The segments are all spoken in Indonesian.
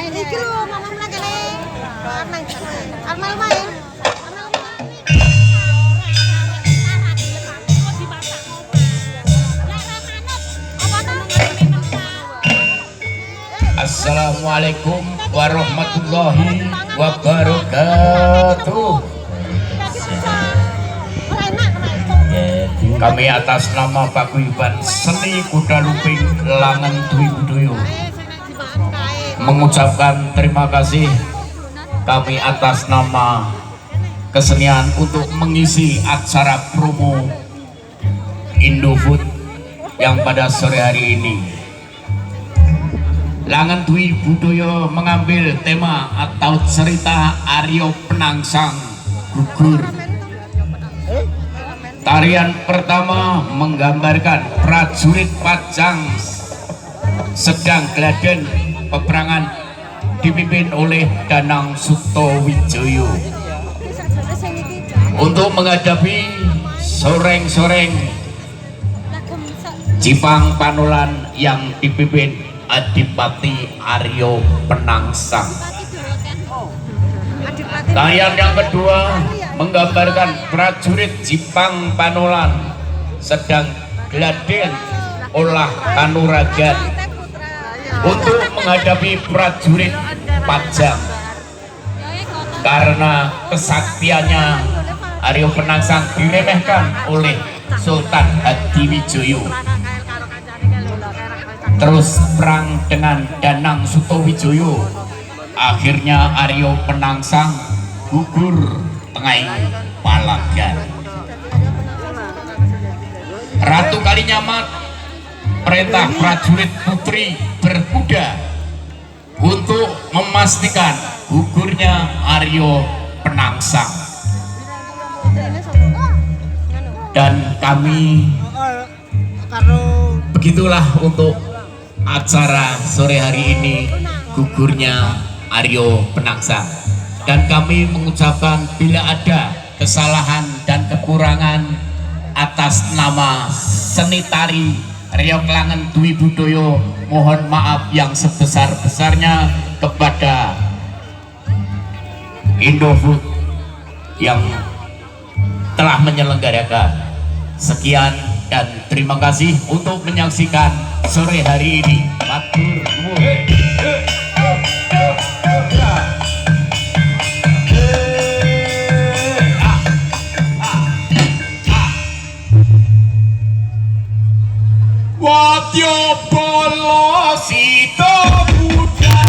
main iki lho mamam nang kene. Nang jane. Armal main. Assalamualaikum warahmatullahi wabarakatuh. Kami atas nama Paguyuban Seni Kuda Lumping Langan Dwi Budoyo mengucapkan terima kasih kami atas nama kesenian untuk mengisi acara promo Indofood yang pada sore hari ini. Langan Dwi Budoyo mengambil tema atau cerita Aryo Penangsang Gugur. Tarian pertama menggambarkan prajurit Pajang sedang geladen peperangan dipimpin oleh Danang Sutowijoyo untuk menghadapi soreng-soreng Jipang Panolan yang dipimpin Adipati Aryo Penangsang. Tarian yang kedua menggambarkan prajurit Jipang Panolan sedang geladen olah kanuragan untuk menghadapi prajurit Pajang. Karena kesaktiannya Aryo Penangsang diremehkan oleh Sultan Hadiwijoyo, terus perang dengan Danang Sutowijoyo. Akhirnya Aryo Penangsang gugur tengah Palagan. Ratu Kalinyamat perintah prajurit putri berkuda untuk memastikan gugurnya Aryo Penangsang. Dan kami begitulah untuk acara sore hari ini, gugurnya Aryo Penangsang. Dan kami mengucapkan bila ada kesalahan dan kekurangan atas nama seni tari Riok Langan Dwi Budoyo, mohon maaf yang sebesar-besarnya kepada Indofood yang telah menyelenggarakan. Sekian dan terima kasih untuk menyaksikan sore hari ini. Matur nuwun. Wadya Bala Sita Buddha.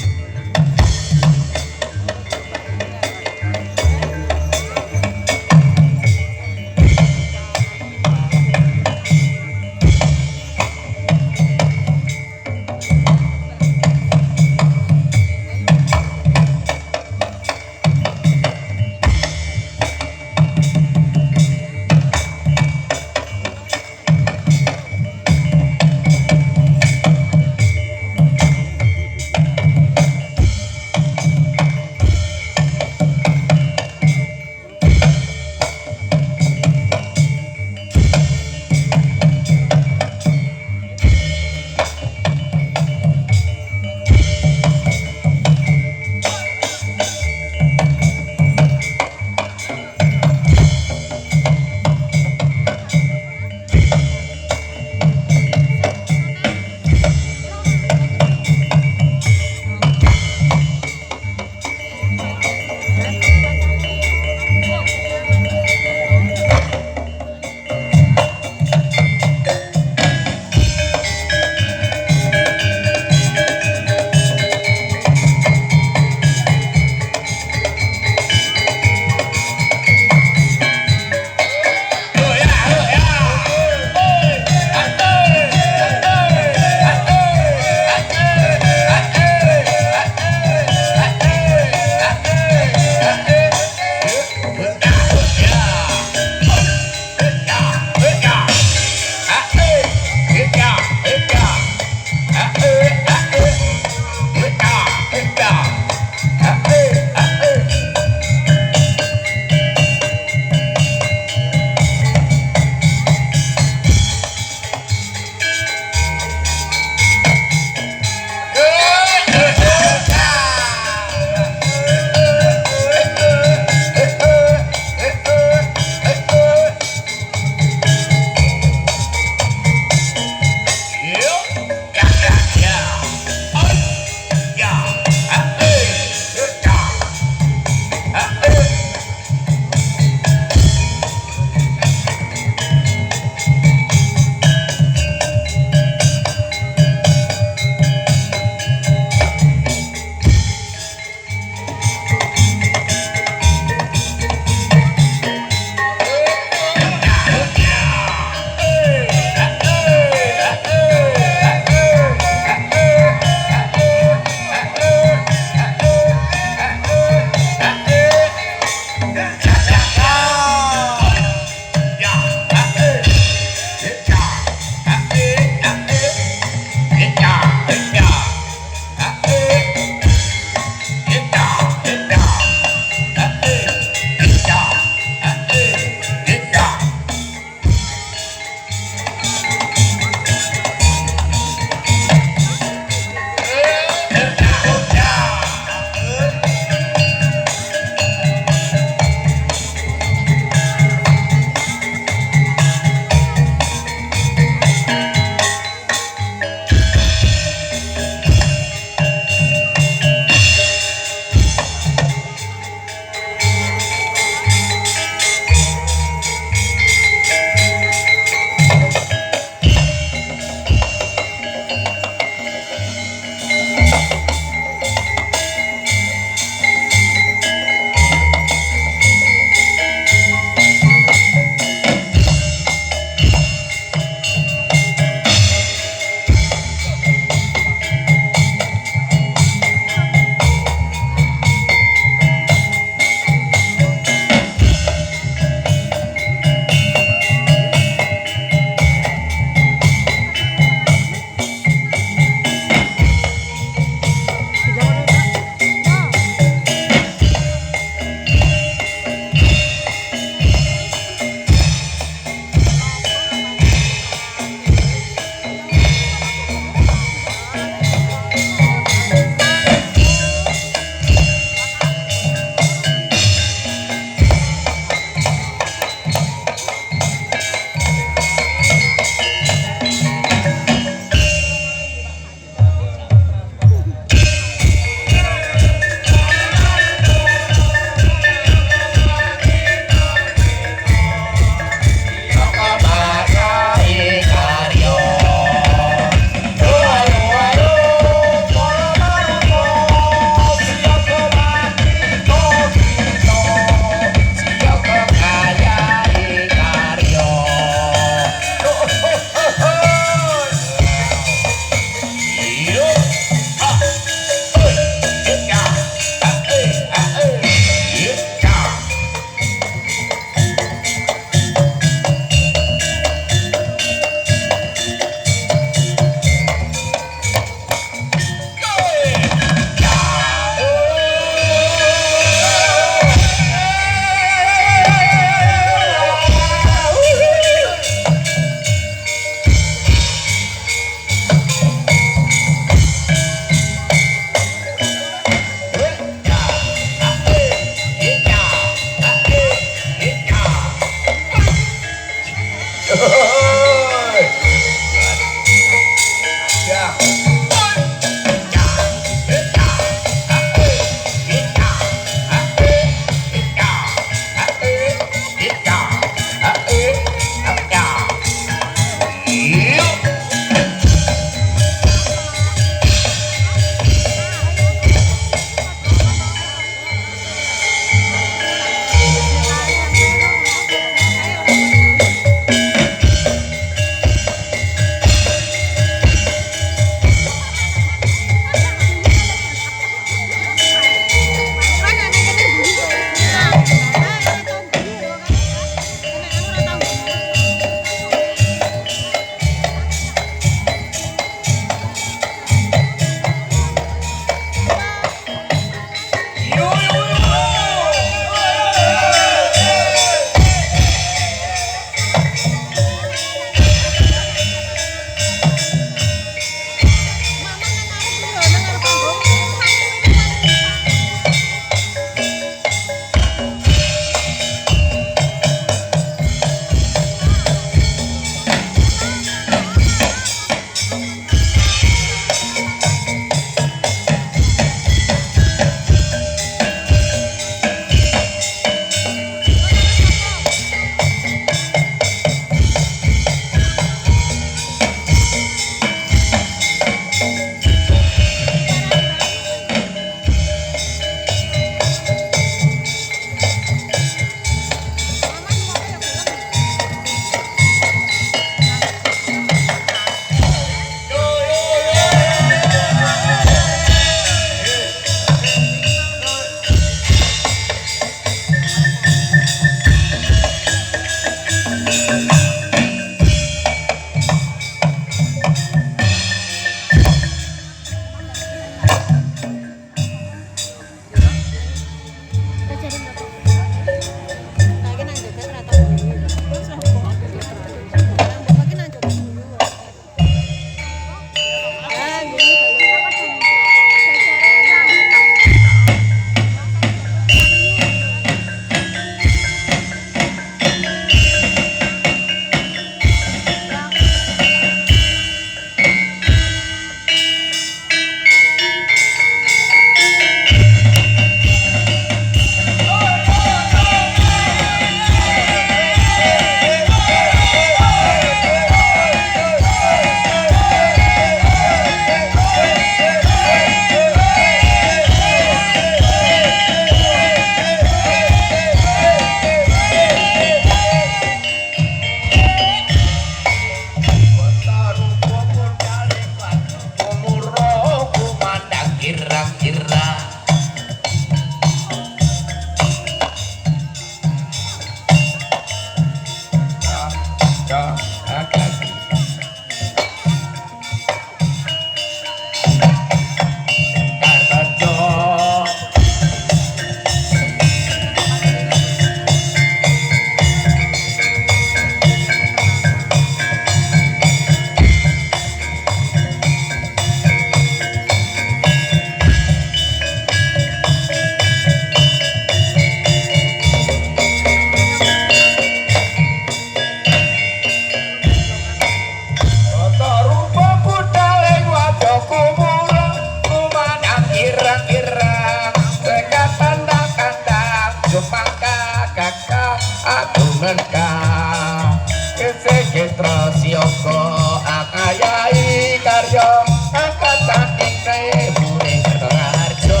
berkah Kesekitra sioko akayai karyo Angkat saking nebune kertarjo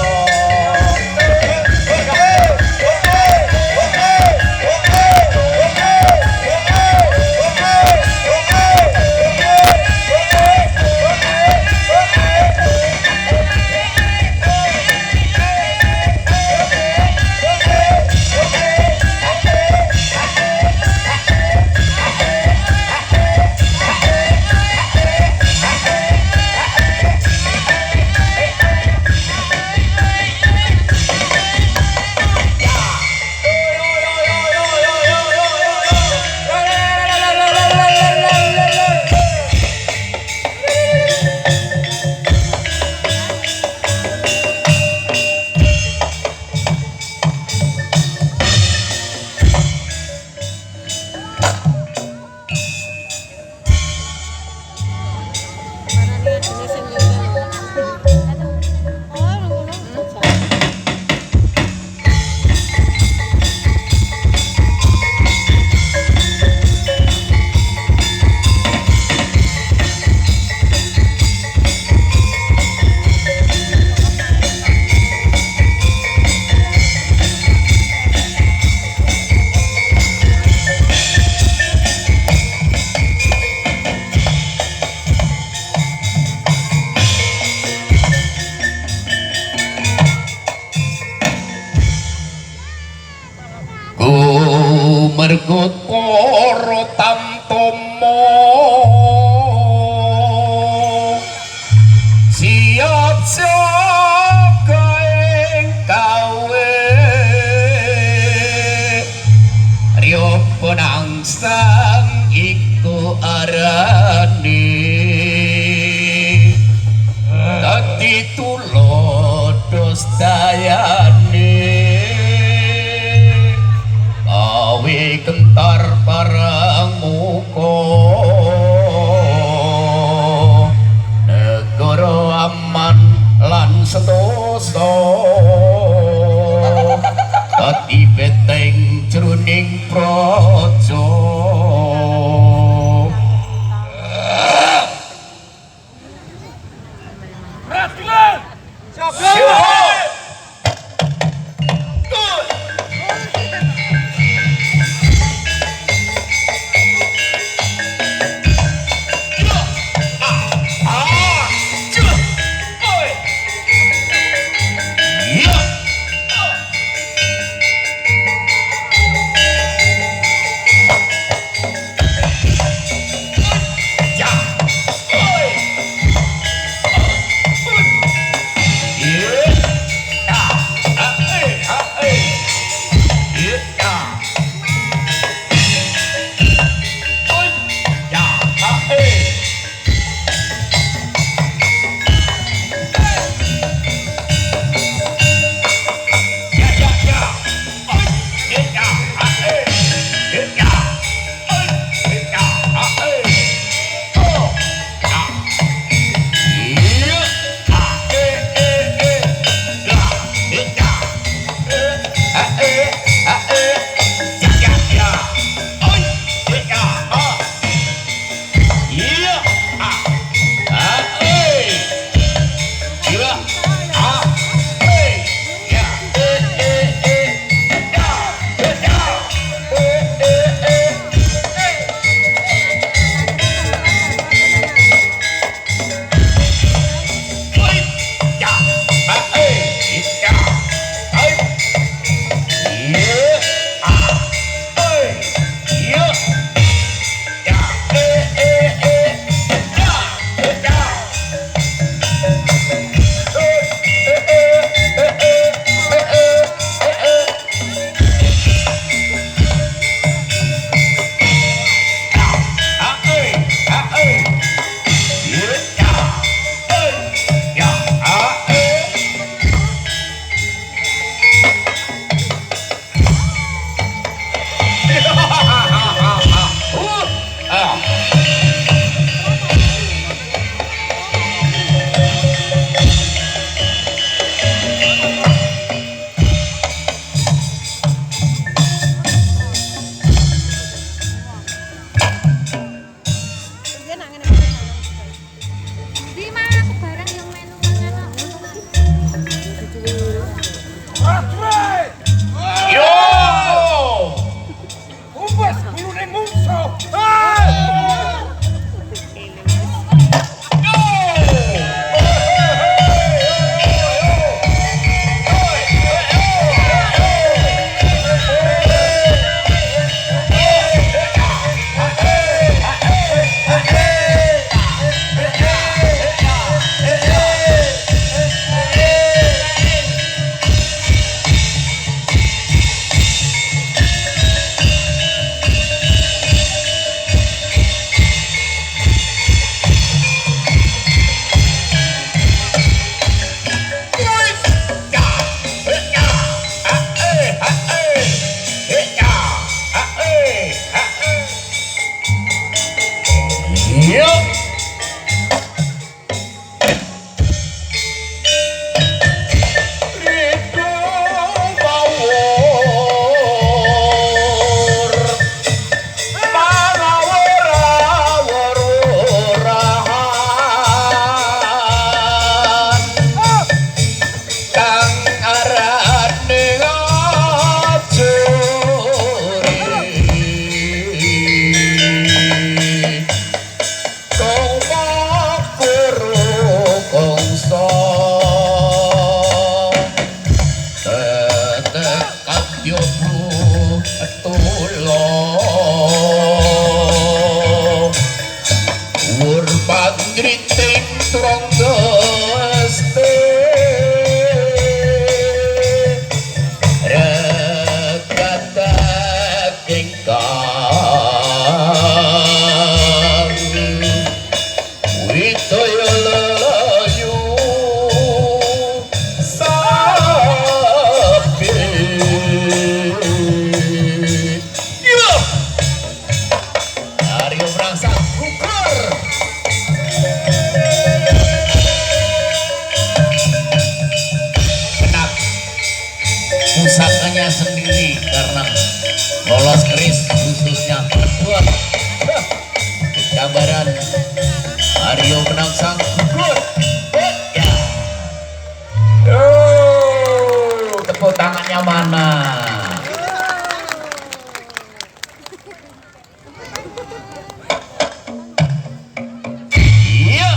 mergut para tamtama siap saka ing kawe ryo penangsang iku arane dadi tulodos dayane kentar parang muka negara aman lan sentosa dadi beteng jroning praja jomblo tulung urban geriting turong geste rekata kengkang witoyo lelayu sapi yo Aryo Prangsang gugur kenak pusakanya sendiri karena lolos keris khususnya buat gambaran Aryo Prangsang gugur ya. Tepuk tangannya mana? Iya.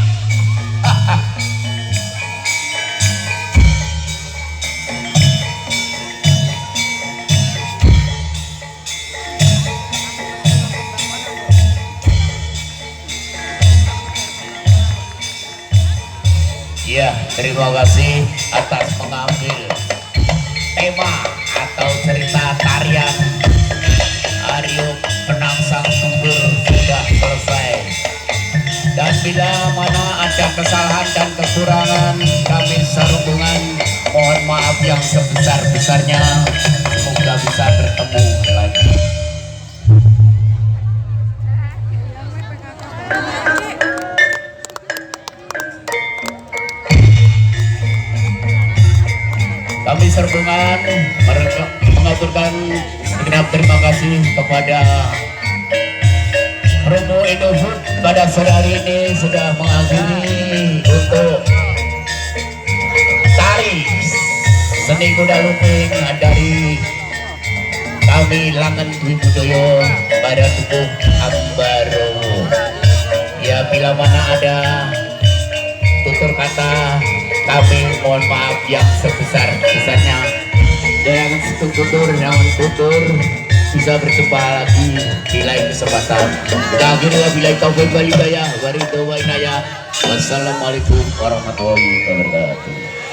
Iya, terima kasih atas mengambil tema atau cerita tarian Aryo Penangsang Sunggur sudah selesai. Dan bila mana ada kesalahan dan kekurangan kami sarungan mohon maaf yang sebesar-besarnya. Semoga bisa bertemu lagi. Kami serbungan mengaturkan segenap terima kasih kepada Promo Indofood pada sore hari ini sudah mengakhiri untuk tari seni kuda lumping dari kami Langen Dwi Budoyo pada tubuh Ambaro. Ya bila mana ada tutur kata kami mohon maaf yang sebesar-besarnya. Jangan tutur, jangan tutur, bisa berjumpa lagi di lain kesempatan. Kita akhiri wabillahi taufiq wal hidayah. Wassalamualaikum warahmatullahi wabarakatuh.